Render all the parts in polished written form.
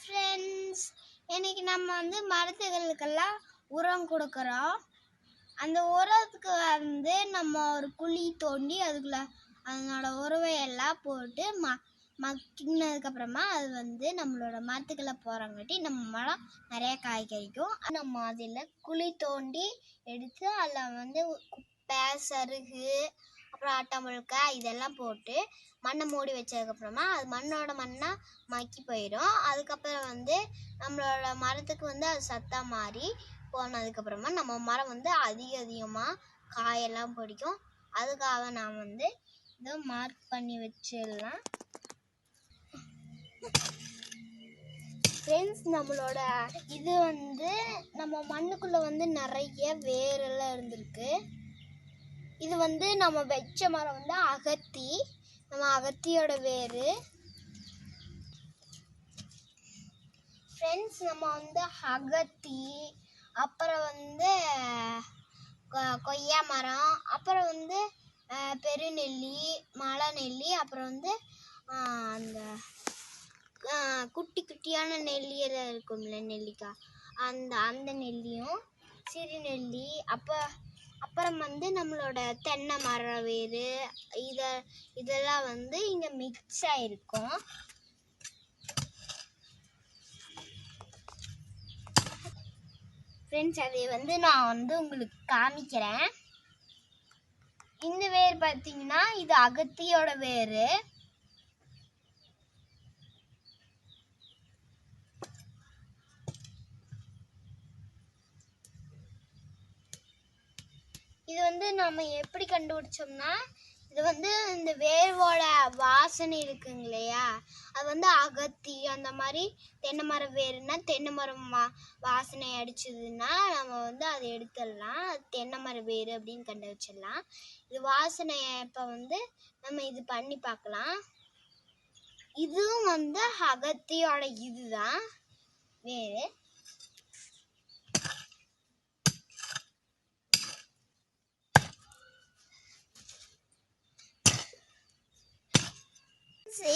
Friends, இன்னைக்கு நம்ம வந்து மரத்துகளுக்கெல்லாம் உரம் கொடுக்குறோம். அந்த உரத்துக்கு வந்து நம்ம ஒரு குழி தோண்டி அதுக்குள்ள அதனோட உருவையெல்லாம் போட்டு மக்கினதுக்கப்புறமா அது வந்து நம்மளோட மரத்துக்களை போகிறங்காட்டி நம்ம மரம் நிறைய காய் கிடைக்கும். நம்ம அதில் குழி தோண்டி எடுத்து அதில் வந்து குப்பை, சருகு, அப்புறம் ஆட்டாம்பழுக்காய் இதெல்லாம் போட்டு மண்ணை மூடி வச்சதுக்கப்புறமா அது மண்ணோட மண்ணாக மக்கி போயிடும். அதுக்கப்புறம் வந்து நம்மளோட மரத்துக்கு வந்து அது சத்தாக மாறி போனதுக்கப்புறமா நம்ம மரம் வந்து அதிகமாக காயெல்லாம் பிடிக்கும். அதுக்காக நான் வந்து இதை மார்க் பண்ணி வச்சிடலாம். ஃப்ரெண்ட்ஸ், நம்மளோட இது வந்து நம்ம மண்ணுக்குள்ளே வந்து நிறைய வேரெல்லாம் இருந்திருக்கு. இது வந்து நம்ம வச்ச மரம் வந்து அகத்தி, நம்ம அகத்தியோட வேறு. ஃப்ரெண்ட்ஸ், நம்ம வந்து அகத்தி, அப்புறம் வந்து கொய்யா மரம், அப்புறம் வந்து பெருநெல்லி, மலை நெல்லி, அப்புறம் வந்து அந்த குட்டி குட்டியான நெல்லியெல்லாம் இருக்கும்ல, நெல்லிக்காய், அந்த நெல்லியும் சிறுநெல்லி, அப்புறம் வந்து நம்மளோட தென்னை மர வேறு இதெல்லாம் வந்து இங்கே மிக்ஸ் ஆகிருக்கும். ஃப்ரெண்ட்ஸ், அதை வந்து நான் வந்து உங்களுக்கு காமிக்கிறேன். இந்த வேர் பார்த்தீங்கன்னா இது அகத்தியோட வேறு. இது வந்து நம்ம எப்படி கண்டுபிடிச்சோம்னா, இது வந்து இந்த வேரோட வாசனை இருக்குங்க இல்லையா, அது வந்து அகத்தி அந்த மாதிரி தென்னை மரம் வேறுனா தென்னை மரம் வாசனை அடிச்சதுன்னா நம்ம வந்து அதை எடுத்துடலாம். அது தென்னை மரம் வேறு அப்படின்னு கண்டுபிடிச்சிடலாம். இது வாசனை இப்போ வந்து நம்ம இது பண்ணி பார்க்கலாம். இதுவும் வந்து அகத்தியோட இதுதான் வேறு.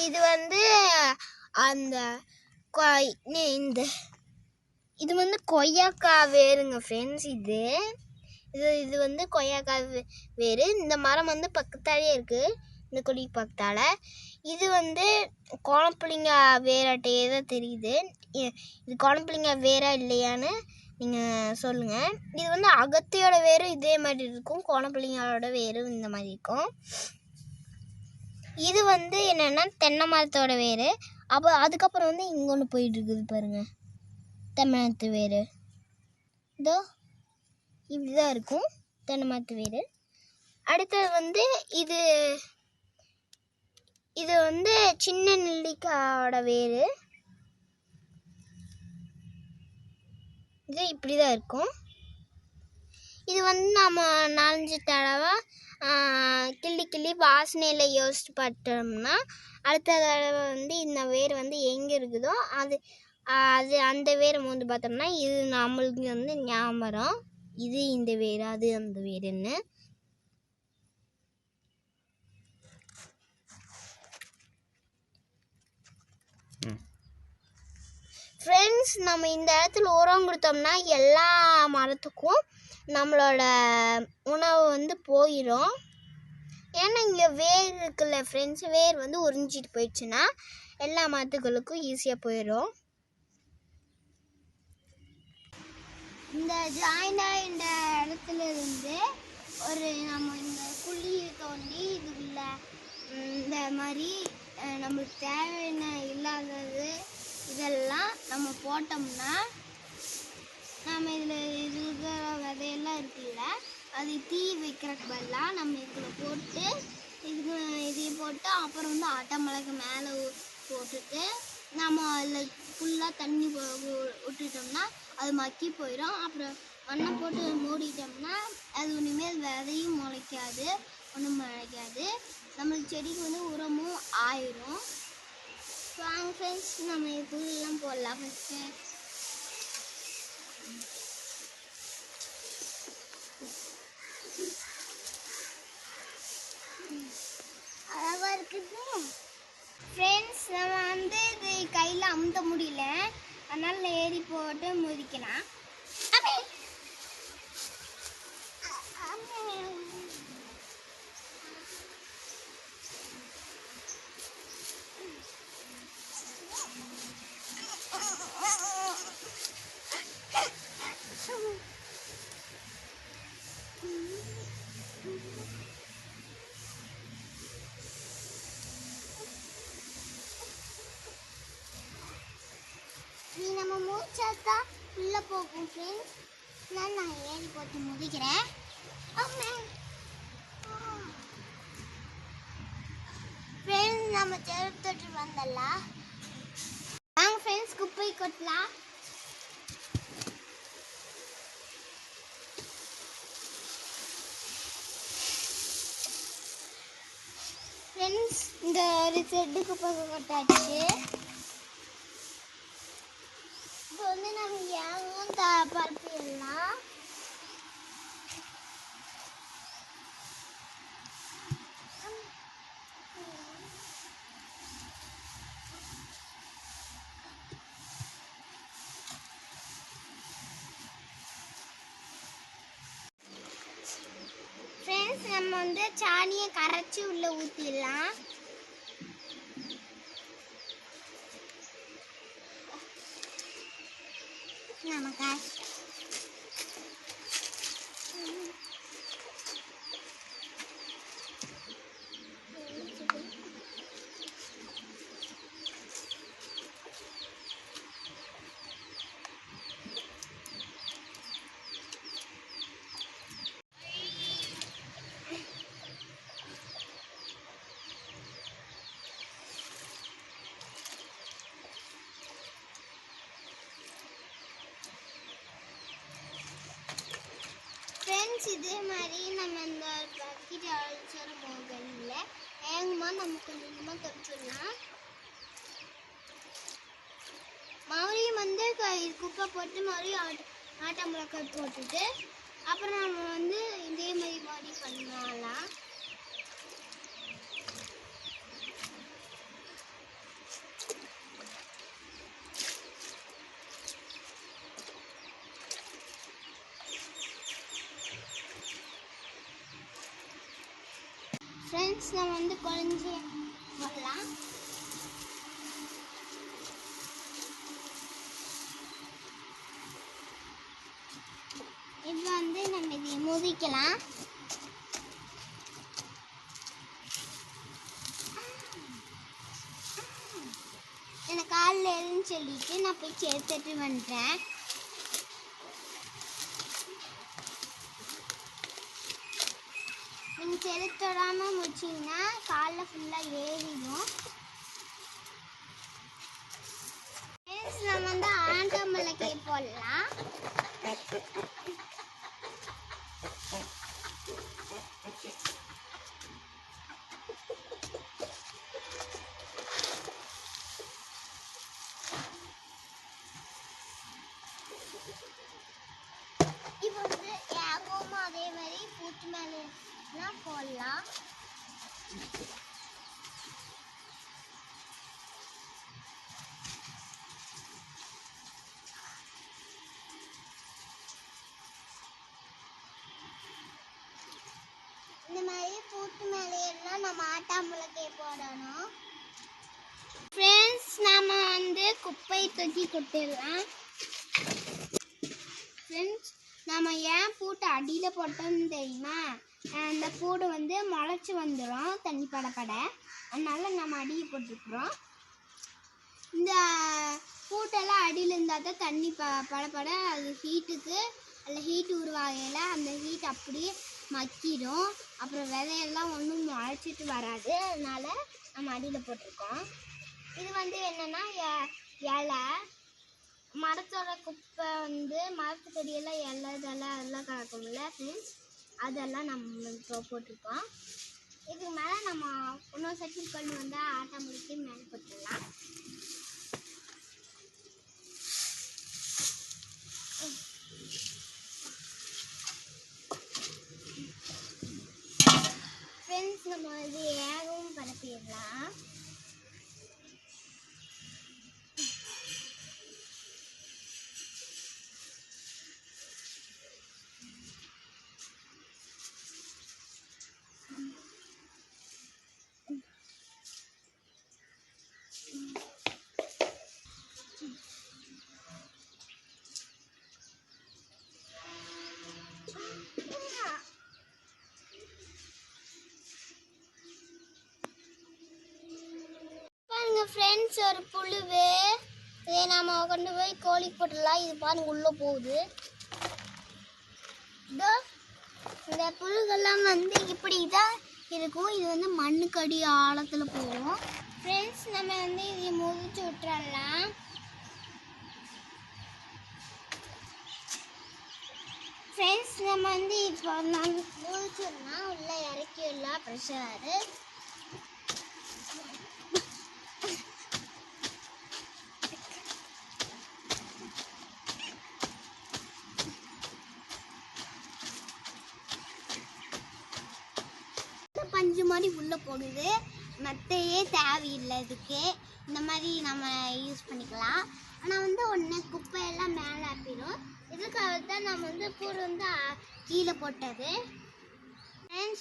இது வந்து அந்த இது வந்து கொய்யாக்காய் வேறுங்க ஃப்ரெண்ட்ஸ். இது வந்து கொய்யாக்காய் வேறு. இந்த மரம் வந்து பக்கத்தாலே இருக்குது, இந்த கொடி பக்கத்தால். இது வந்து கோணப்புளிங்க வேறாட்டையே தான் தெரியுது. இது கோணப்புளிங்க வேறா இல்லையான்னு நீங்கள் சொல்லுங்கள். இது வந்து அகத்தியோட வேறு இதே மாதிரி இருக்கும், கோணப்புளிங்களோட வேறு இந்த மாதிரி இருக்கும். இது வந்து என்னென்னா தென்னை மரத்தோட வேறு. அதுக்கப்புறம் வந்து இங்கே ஒன்று போயிட்டு இருக்குது பாருங்கள், தென்னை மரத்து வேறு. இதோ இப்படிதான் இருக்கும் தென்னை மரத்து வேறு. அடுத்தது வந்து இது வந்து சின்ன நெல்லிக்காயோட வேறு. இது இப்படி தான் இருக்கும். இது வந்து நம்ம 4 தடவை கிள்ளி வாசனையில் யோசிச்சு பார்த்தோம்னா அடுத்த தடவை வந்து இந்த வேர் வந்து எங்கே இருக்குதோ அது அந்த வேரை வந்து பார்த்தோம்னா இது நம்மளுக்கு வந்து ஞாபகம், இது இந்த வேர் அது அந்த வேறுன்னு. ஃப்ரெண்ட்ஸ், நம்ம இந்த இடத்துல உரம் கொடுத்தோம்னா எல்லா மரத்துக்கும் நம்மளோட உணவு வந்து போயிடும். ஏன்னா இங்கே வேர் இருக்குல்ல ஃப்ரெண்ட்ஸ், வேர் வந்து உறிஞ்சிட்டு போயிடுச்சுன்னா எல்லா மரத்துக்களுக்கும் ஈஸியாக போயிடும். இந்த ஜாயிண்டாக இந்த இடத்துல இருந்து நம்ம இந்த குழி தோண்டி இதுக்குள்ள இந்த மாதிரி நம்மளுக்கு தேவையான இல்லாதது இதெல்லாம் நம்ம போட்டோம்னா நம்ம இதில் இருக்கிற விதையெல்லாம் இருக்குல்ல, அது தீ வைக்கிறதுக்கு பதிலாக நம்ம இதில் போட்டு இதையும் போட்டு அப்புறம் வந்து ஆட்டாம்பழக்கு மேலே போட்டுட்டு நம்ம அதில் ஃபுல்லாக தண்ணி விட்டுட்டோம்னா அது மக்கி போயிடும். அப்புறம் மண்ணை போட்டு மூடிட்டோம்னா அது இனிமேல் விதையும் முளைக்காது, ஒன்றும் முளைக்காது. நம்மளுக்கு செடிக்கு வந்து உரமும் ஆயிரும். வாங்க ஃப்ரெண்ட்ஸ், நம்ம புல்லாம் போடலாம். ஃபஸ்ட்டு அழகாக இருக்குது ஃப்ரெண்ட்ஸ். நம்ம வந்து இது கையில் அமுத்த முடியல, மேலே ஏறி போட்டு முதிக்கலாம். நம்ம மூச்சாத்தா உள்ள போகும் ஃப்ரெண்ட்ஸ். நான் ஏறி போட்டு முடிக்கிறேன். ஃப்ரெண்ட்ஸ் நம்ம செருப்பு தொட்டு வந்துடலாம். வாங்க ஃப்ரெண்ட்ஸ் குப்பை கொட்டலாம். ஃப்ரெண்ட்ஸ் இந்த ஒரு செட்டு குப்பை கொட்டாச்சு. இப்போ வந்து நம்ம ஏங்கும் பருப்பிடலாம். ஃப்ரெண்ட்ஸ் நம்ம வந்து சாணியை கரைச்சி உள்ள ஊற்றிடலாம். நமக்கு இதே மாதிரி நம்ம இந்த பக்கெட் அழிச்சிட போகல ஏங்குமா நம்ம கொஞ்சமாக தொடச்சிடலாம். மறுபடியும் வந்து குப்பை போட்டு மறுபடியும் ஆட்டாம்பழக்காய் போட்டுட்டு அப்புறம் நம்ம வந்து இதே மாதிரி பண்ணலாம். ஃப்ரெண்ட்ஸ் நம்ம வந்து குழஞ்சி வரலாம். இப்போ வந்து நம்ம இதை முதிக்கலாம். எனக்கு காலில் எதுன்னு சொல்லிட்டு நான் போய் சேர்த்துட்டு வந்துட்டேன். நீங்கள் செலுத்தொடாமல் முடிச்சிங்கன்னா காலில் ஃபுல்லாக ஏறிடும். நம்ம வந்து ஆட்டாம்பழக்காய் போடலாம். இப்போ வந்து ஏகமும் அதே மாதிரி பூட்டு மேலே போடலாம். இந்த மாதிரி பூட்டு மேலையெல்லாம் நம்ம ஆட்டாம்பழக்காய் போடணும். ஃப்ரெண்ட்ஸ் நம்ம வந்து குப்பை தூக்கி கொட்டிடலாம். ஃப்ரெண்ட்ஸ் நம்ம ஏன் பூட்டு அடியில் போட்டோம்னு தெரியுமா? அந்த பூடு வந்து முளைச்சி வந்துடும் தண்ணி படப்பட, அதனால நம்ம அடியை போட்டுக்கிறோம். இந்த பூட்டெல்லாம் அடியில் இருந்தால் தான் தண்ணி படப்பட அது ஹீட்டுக்கு அதில் ஹீட் உருவாகையில் அந்த ஹீட் அப்படியே மக்கிடும். அப்புறம் விதையெல்லாம் ஒன்றும் முளைச்சிட்டு வராது, அதனால நம்ம அடியில் போட்டிருக்கோம். இது வந்து என்னென்னா இலை, மரத்தோட குப்பை வந்து மரத்துக்கடியெல்லாம் இலை இதெல்லாம் அதெல்லாம் கிடக்கும்ல ஃப்ரெண்ட்ஸ், அதெல்லாம் நம்ம இப்போ போட்டிருக்கோம். இதுக்கு மேலே நம்ம இன்னொரு செட்டில் கொண்டு வந்தால் ஆட்டாம்பழக்கி மேலே போட்டுடலாம். ஃப்ரெண்ட்ஸ் நம்ம இது ஏகவும் பரப்பிடலாம். ஃப்ரெண்ட்ஸ் ஒரு புழுவு. இதை நாம கொண்டு போய் கோழி போட்டுடலாம். இது பாருங்க உள்ள போகுது. இதோ இந்த புழுகெல்லாம் வந்து இப்படி தான் இருக்கும். இது வந்து மண்ணுக்கடி ஆழத்தில் போகும். ஃப்ரெண்ட்ஸ் நம்ம வந்து இதை முதிச்சு விட்டுறலாம். ஃப்ரெண்ட்ஸ் நம்ம வந்து இப்போ நம்ம முதிச்சோம்னா உள்ளே இறக்கிடலாம் ப்ரெஷரு. பஞ்சு மாதிரி உள்ளே போடுது. மெத்தையே தேவையில்லை இதுக்கு. இந்த மாதிரி நம்ம யூஸ் பண்ணிக்கலாம். ஆனால் வந்து ஒன்று குப்பையெல்லாம் மேலே ஆப்பிடும். இதுக்காக தான் நம்ம வந்து பூர் வந்து கீழே போட்டது.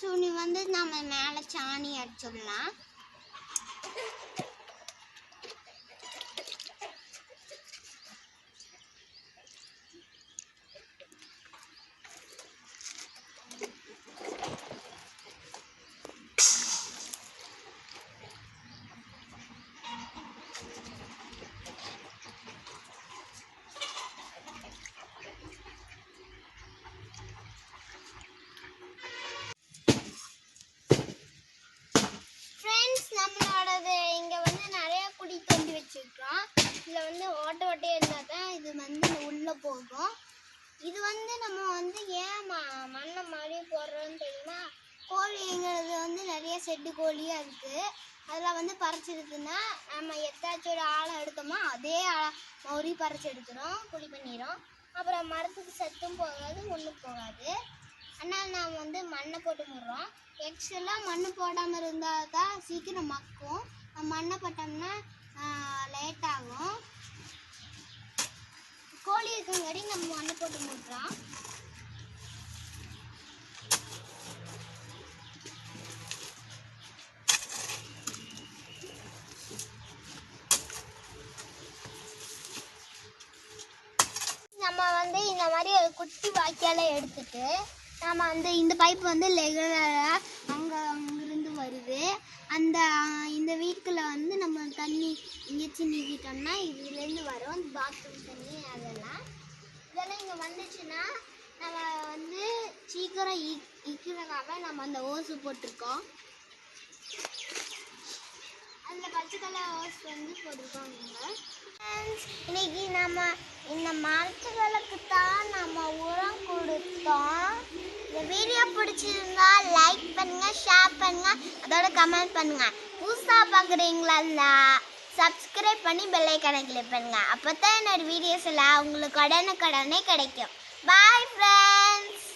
சுனி வந்து நம்ம மேலே சாணி அடிச்சிடலாம். நம்மளோடது இங்கே வந்து நிறையா குடி தோண்டி வச்சுருக்கோம். இதில் வந்து ஓட்டை ஓட்டையாக இருந்தால் தான் இது வந்து உள்ளே போகும். இது வந்து நம்ம வந்து ஏன் மண்ணை மாதிரி போடுறோன்னு தெரியுமா? கோழிங்கிறது வந்து நிறைய செட்டு கோழியாக இருக்குது. அதில் வந்து பறிச்சிருக்குன்னா நம்ம எத்தாச்சும் ஒரு ஆளை எடுத்தோமோ அதே மௌரி பறிச்சு எடுத்துடும், குழி பண்ணிடும். அப்புறம் மரத்துக்கு சத்தும் போகாது, ஒன்றும் போகாது. ஆனால் நாம் வந்து மண்ணை போட்டு முடுறோம். எக்ஸ்ட்ரலாக மண் போடாமல் இருந்தால் தான் சீக்கிரம் மக்கும். மண்ணை போட்டோம்னா லேட் ஆகும். கோழி இருக்குங்காடி நம்ம மண்ணை போட்டு முடுறோம். நம்ம வந்து இந்த மாதிரி ஒரு குட்டி வாய்க்கால எடுத்துட்டு நம்ம வந்து இந்த பைப் வந்து ரெகுலராக அங்கிருந்து வருது. இந்த வீட்டில் வந்து நம்ம தண்ணி இங்கே நீக்கிட்டோம்னா இதுலேருந்து வரும் பாத்ரூம் தண்ணி. இதெல்லாம் இங்கே வந்துச்சுன்னா நம்ம வந்து சீக்கிரம் இக்கிறதுக்காக நம்ம அந்த ஓசு போட்டிருக்கோம். அதில் பச்சை கலர் ஓஸ் வந்து போட்டிருக்கோம். இன்னைக்கு நம்ம இந்த மரத்துகளுக்கு தான் நம்ம உரம் கொடுத்தோம். இந்த வீடியோ பிடிச்சிருந்தா லைக் பண்ணுங்க, ஷேர் பண்ணுங்க, அதோட கமெண்ட் பண்ணுங்க. புதுசாக பார்க்குறீங்களா சப்ஸ்கிரைப் பண்ணி பெல் ஐகானை கிளிக் பண்ணுங்க. அப்போ தான் என்னோட வீடியோஸ் எல்லாம் உங்களுக்கு உடனே கிடைக்கும். Bye friends.